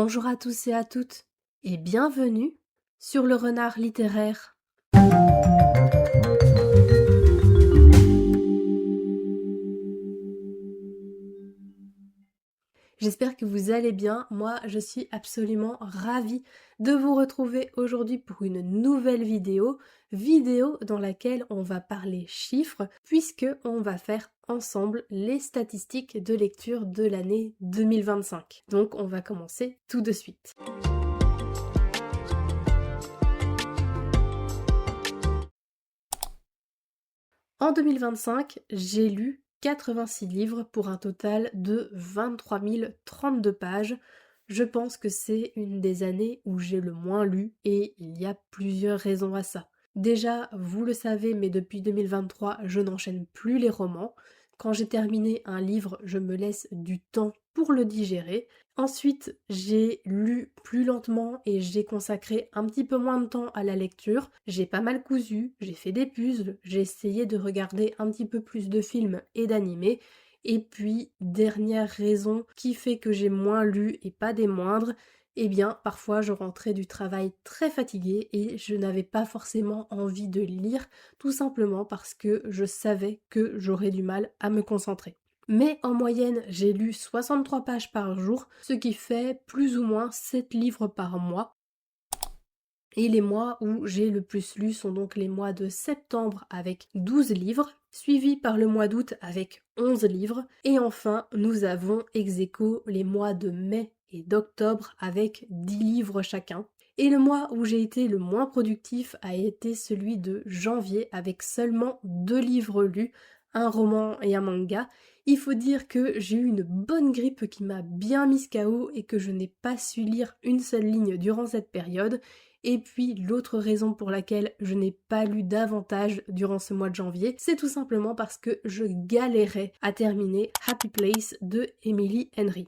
Bonjour à tous et à toutes et bienvenue sur le renard littéraire. J'espère que vous allez bien. Moi, je suis absolument ravie de vous retrouver aujourd'hui pour une nouvelle vidéo dans laquelle on va parler chiffres puisque on va faire ensemble les statistiques de lecture de l'année 2025. Donc, on va commencer tout de suite. En 2025, j'ai lu 86 livres pour un total de 23 032 pages. Je pense que c'est une des années où j'ai le moins lu et il y a plusieurs raisons à ça. Déjà, vous le savez, mais depuis 2023, je n'enchaîne plus les romans. Quand j'ai terminé un livre, je me laisse du temps pour le digérer. Ensuite, j'ai lu plus lentement et j'ai consacré un petit peu moins de temps à la lecture. J'ai pas mal cousu, j'ai fait des puzzles, j'ai essayé de regarder un petit peu plus de films et d'animés. Et puis, dernière raison qui fait que j'ai moins lu et pas des moindres, eh bien, parfois je rentrais du travail très fatiguée et je n'avais pas forcément envie de lire, tout simplement parce que je savais que j'aurais du mal à me concentrer. Mais en moyenne, j'ai lu 63 pages par jour, ce qui fait plus ou moins 7 livres par mois. Et les mois où j'ai le plus lu sont donc les mois de septembre avec 12 livres, suivi par le mois d'août avec 11 livres, et enfin nous avons ex aequo les mois de mai et d'octobre avec 10 livres chacun. Et le mois où j'ai été le moins productif a été celui de janvier avec seulement 2 livres lus, un roman et un manga. Il faut dire que j'ai eu une bonne grippe qui m'a bien mise KO et que je n'ai pas su lire une seule ligne durant cette période. Et puis l'autre raison pour laquelle je n'ai pas lu davantage durant ce mois de janvier, c'est tout simplement parce que je galérais à terminer Happy Place de Emily Henry.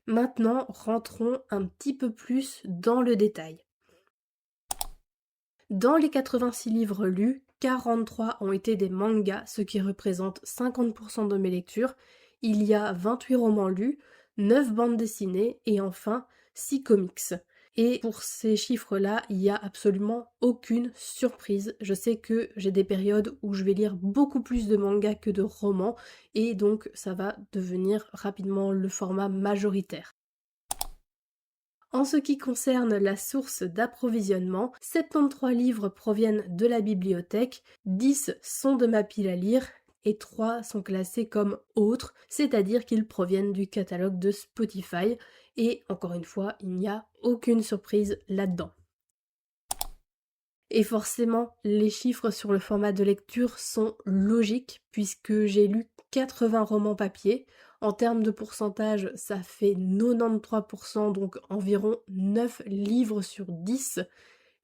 Maintenant, rentrons un petit peu plus dans le détail. Dans les 86 livres lus, 43 ont été des mangas, ce qui représente 50% de mes lectures. Il y a 28 romans lus, 9 bandes dessinées et enfin 6 comics. Et pour ces chiffres-là, il n'y a absolument aucune surprise. Je sais que j'ai des périodes où je vais lire beaucoup plus de mangas que de romans et donc ça va devenir rapidement le format majoritaire. En ce qui concerne la source d'approvisionnement, 73 livres proviennent de la bibliothèque, 10 sont de ma pile à lire et 3 sont classés comme autres, c'est-à-dire qu'ils proviennent du catalogue de Spotify et encore une fois, il n'y a aucune surprise là-dedans. Et forcément, les chiffres sur le format de lecture sont logiques puisque j'ai lu 80 romans papier. En termes de pourcentage, ça fait 93%, donc environ 9 livres sur 10.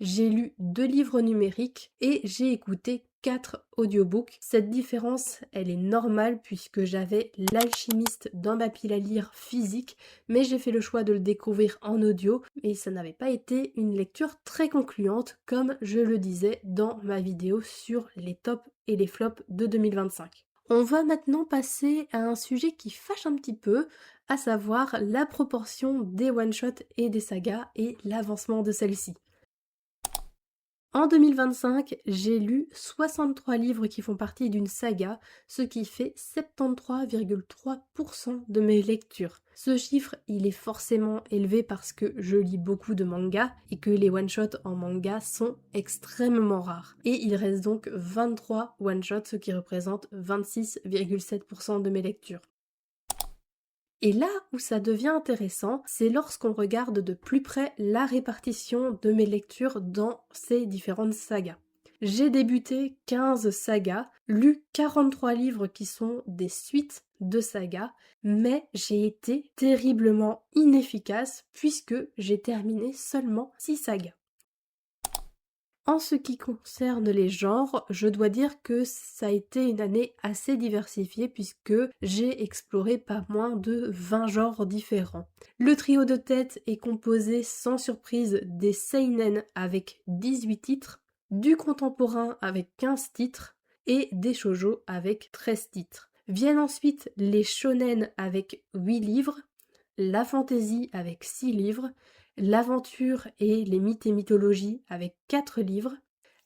J'ai lu 2 livres numériques et j'ai écouté 4 audiobooks. Cette différence, elle est normale puisque j'avais L'Alchimiste dans ma pile à lire physique, mais j'ai fait le choix de le découvrir en audio et ça n'avait pas été une lecture très concluante comme je le disais dans ma vidéo sur les tops et les flops de 2025. On va maintenant passer à un sujet qui fâche un petit peu, à savoir la proportion des one-shots et des sagas et l'avancement de celle-ci. En 2025, j'ai lu 63 livres qui font partie d'une saga, ce qui fait 73,3% de mes lectures. Ce chiffre, il est forcément élevé parce que je lis beaucoup de mangas et que les one-shots en manga sont extrêmement rares. Et il reste donc 23 one-shots, ce qui représente 26,7% de mes lectures. Et là où ça devient intéressant, c'est lorsqu'on regarde de plus près la répartition de mes lectures dans ces différentes sagas. J'ai débuté 15 sagas, lu 43 livres qui sont des suites de sagas, mais j'ai été terriblement inefficace puisque j'ai terminé seulement 6 sagas. En ce qui concerne les genres, je dois dire que ça a été une année assez diversifiée puisque j'ai exploré pas moins de 20 genres différents. Le trio de tête est composé sans surprise des seinen avec 18 titres, du contemporain avec 15 titres et des shoujo avec 13 titres. Viennent ensuite les shonen avec 8 livres, la fantaisie avec 6 livres, l'aventure et les mythes et mythologies avec 4 livres,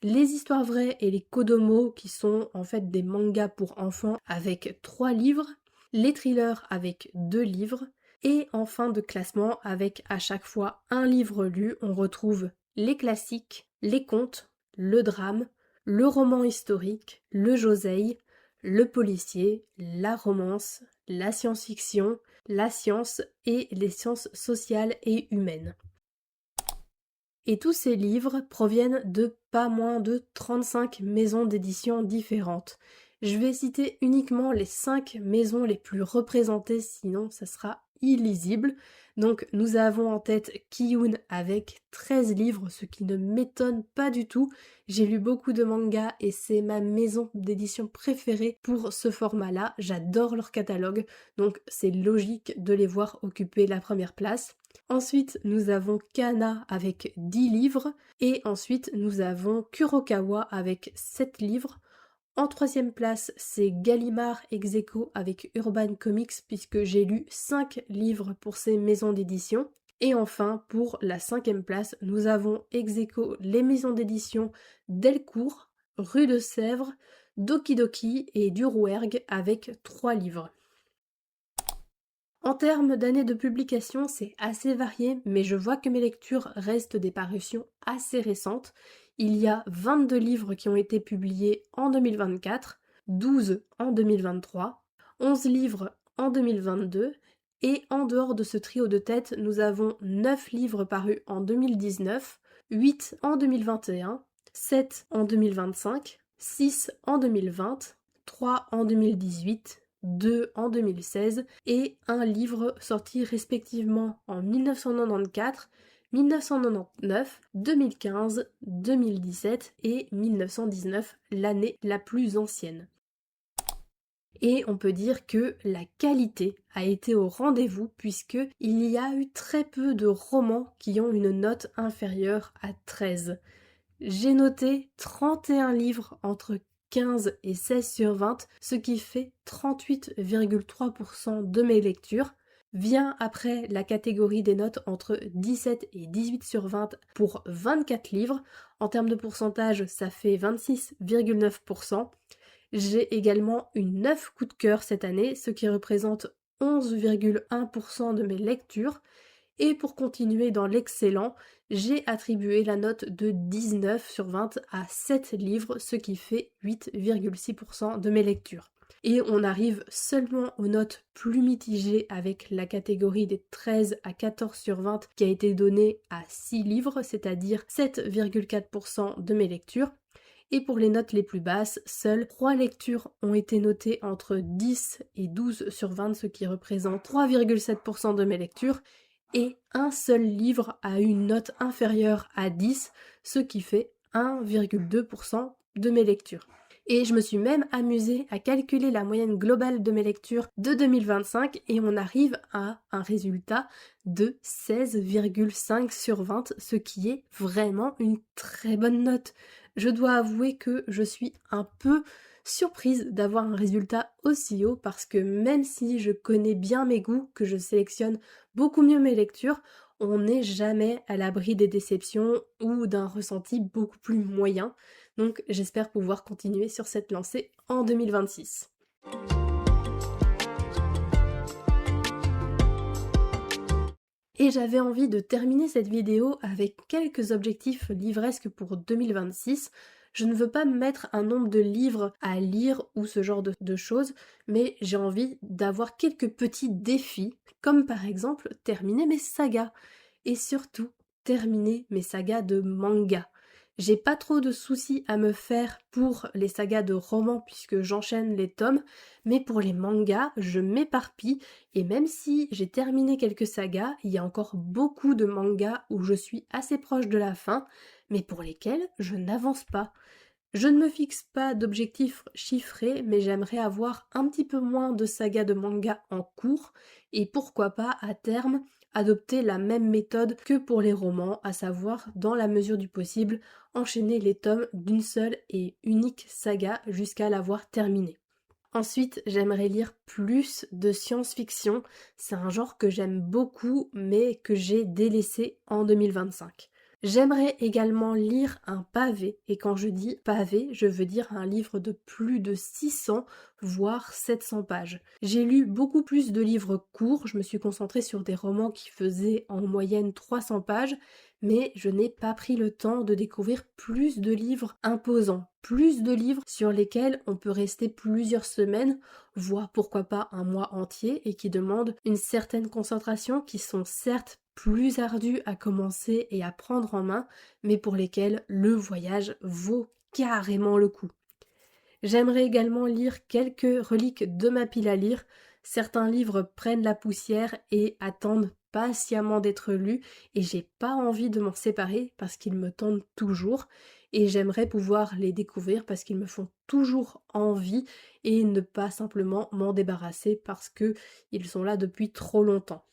les histoires vraies et les kodomo qui sont en fait des mangas pour enfants avec 3 livres, les thrillers avec 2 livres, et en fin de classement avec à chaque fois un livre lu, on retrouve les classiques, les contes, le drame, le roman historique, le josei, le policier, la romance, la science-fiction, la science et les sciences sociales et humaines. Et tous ces livres proviennent de pas moins de 35 maisons d'édition différentes. Je vais citer uniquement les 5 maisons les plus représentées, sinon ça sera illisible. Donc nous avons en tête Kiyun avec 13 livres, ce qui ne m'étonne pas du tout. J'ai lu beaucoup de mangas et c'est ma maison d'édition préférée pour ce format-là. J'adore leur catalogue, donc c'est logique de les voir occuper la première place. Ensuite, nous avons Kana avec 10 livres et ensuite nous avons Kurokawa avec 7 livres. En troisième place, c'est Gallimard ex aequo avec Urban Comics puisque j'ai lu 5 livres pour ces maisons d'édition. Et enfin, pour la cinquième place, nous avons ex aequo les maisons d'édition Delcourt, Rue de Sèvres, Doki Doki et du Rouergue avec 3 livres. En termes d'années de publication, c'est assez varié, mais je vois que mes lectures restent des parutions assez récentes. Il y a 22 livres qui ont été publiés en 2024, 12 en 2023, 11 livres en 2022, et en dehors de ce trio de tête, nous avons 9 livres parus en 2019, 8 en 2021, 7 en 2025, 6 en 2020, 3 en 2018, 2 en 2016 et un livre sorti respectivement en 1994, 1999, 2015, 2017 et 1919, l'année la plus ancienne. Et on peut dire que la qualité a été au rendez-vous puisque il y a eu très peu de romans qui ont une note inférieure à 13. J'ai noté 31 livres entre 15 et 16 sur 20, ce qui fait 38,3% de mes lectures. Vient après la catégorie des notes entre 17 et 18 sur 20 pour 24 livres. En termes de pourcentage, ça fait 26,9%. J'ai également eu 9 coups de cœur cette année, ce qui représente 11,1% de mes lectures. Et pour continuer dans l'excellent, j'ai attribué la note de 19 sur 20 à 7 livres, ce qui fait 8,6% de mes lectures. Et on arrive seulement aux notes plus mitigées avec la catégorie des 13 à 14 sur 20 qui a été donnée à 6 livres, c'est-à-dire 7,4% de mes lectures. Et pour les notes les plus basses, seules 3 lectures ont été notées entre 10 et 12 sur 20, ce qui représente 3,7% de mes lectures. Et un seul livre a eu une note inférieure à 10, ce qui fait 1,2% de mes lectures. Et je me suis même amusée à calculer la moyenne globale de mes lectures de 2025 et on arrive à un résultat de 16,5 sur 20, ce qui est vraiment une très bonne note. Je dois avouer que je suis un peu surprise d'avoir un résultat aussi haut parce que même si je connais bien mes goûts, que je sélectionne beaucoup mieux mes lectures, on n'est jamais à l'abri des déceptions ou d'un ressenti beaucoup plus moyen. Donc j'espère pouvoir continuer sur cette lancée en 2026. Et j'avais envie de terminer cette vidéo avec quelques objectifs livresques pour 2026. Je ne veux pas me mettre un nombre de livres à lire ou ce genre de choses, mais j'ai envie d'avoir quelques petits défis, comme par exemple terminer mes sagas. Et surtout, terminer mes sagas de manga. J'ai pas trop de soucis à me faire pour les sagas de romans puisque j'enchaîne les tomes, mais pour les mangas, je m'éparpille et même si j'ai terminé quelques sagas, il y a encore beaucoup de mangas où je suis assez proche de la fin, mais pour lesquels je n'avance pas. Je ne me fixe pas d'objectifs chiffrés, mais j'aimerais avoir un petit peu moins de sagas de manga en cours et pourquoi pas à terme adopter la même méthode que pour les romans, à savoir dans la mesure du possible enchaîner les tomes d'une seule et unique saga jusqu'à l'avoir terminée. Ensuite, j'aimerais lire plus de science-fiction. C'est un genre que j'aime beaucoup, mais que j'ai délaissé en 2025. J'aimerais également lire un pavé, et quand je dis pavé, je veux dire un livre de plus de 600, voire 700 pages. J'ai lu beaucoup plus de livres courts, je me suis concentrée sur des romans qui faisaient en moyenne 300 pages, mais je n'ai pas pris le temps de découvrir plus de livres imposants, plus de livres sur lesquels on peut rester plusieurs semaines, voire pourquoi pas un mois entier, et qui demandent une certaine concentration, qui sont certes plus ardues à commencer et à prendre en main, mais pour lesquels le voyage vaut carrément le coup. J'aimerais également lire quelques reliques de ma pile à lire. Certains livres prennent la poussière et attendent patiemment d'être lus et j'ai pas envie de m'en séparer parce qu'ils me tentent toujours et j'aimerais pouvoir les découvrir parce qu'ils me font toujours envie et ne pas simplement m'en débarrasser parce que ils sont là depuis trop longtemps.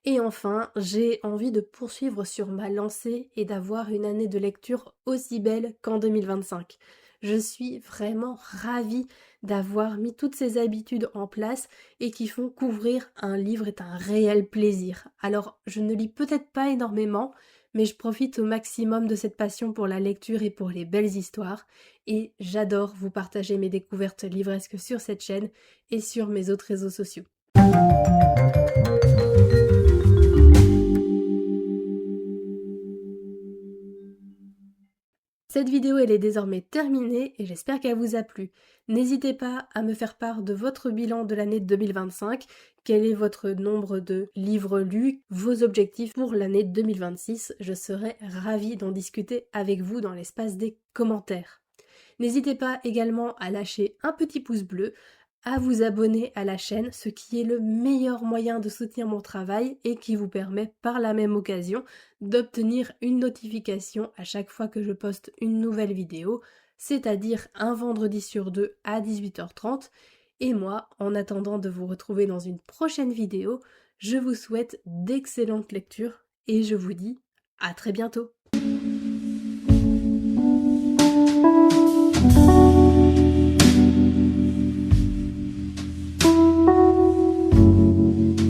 Et enfin, j'ai envie de poursuivre sur ma lancée et d'avoir une année de lecture aussi belle qu'en 2025. Je suis vraiment ravie d'avoir mis toutes ces habitudes en place et qui font qu'ouvrir un livre est un réel plaisir. Alors, je ne lis peut-être pas énormément, mais je profite au maximum de cette passion pour la lecture et pour les belles histoires. Et j'adore vous partager mes découvertes livresques sur cette chaîne et sur mes autres réseaux sociaux. Cette vidéo elle est désormais terminée et j'espère qu'elle vous a plu. N'hésitez pas à me faire part de votre bilan de l'année 2025, quel est votre nombre de livres lus, vos objectifs pour l'année 2026. Je serai ravie d'en discuter avec vous dans l'espace des commentaires. N'hésitez pas également à lâcher un petit pouce bleu, à vous abonner à la chaîne, ce qui est le meilleur moyen de soutenir mon travail et qui vous permet par la même occasion d'obtenir une notification à chaque fois que je poste une nouvelle vidéo, c'est-à-dire un vendredi sur deux à 18h30. Et moi, en attendant de vous retrouver dans une prochaine vidéo, je vous souhaite d'excellentes lectures et je vous dis à très bientôt.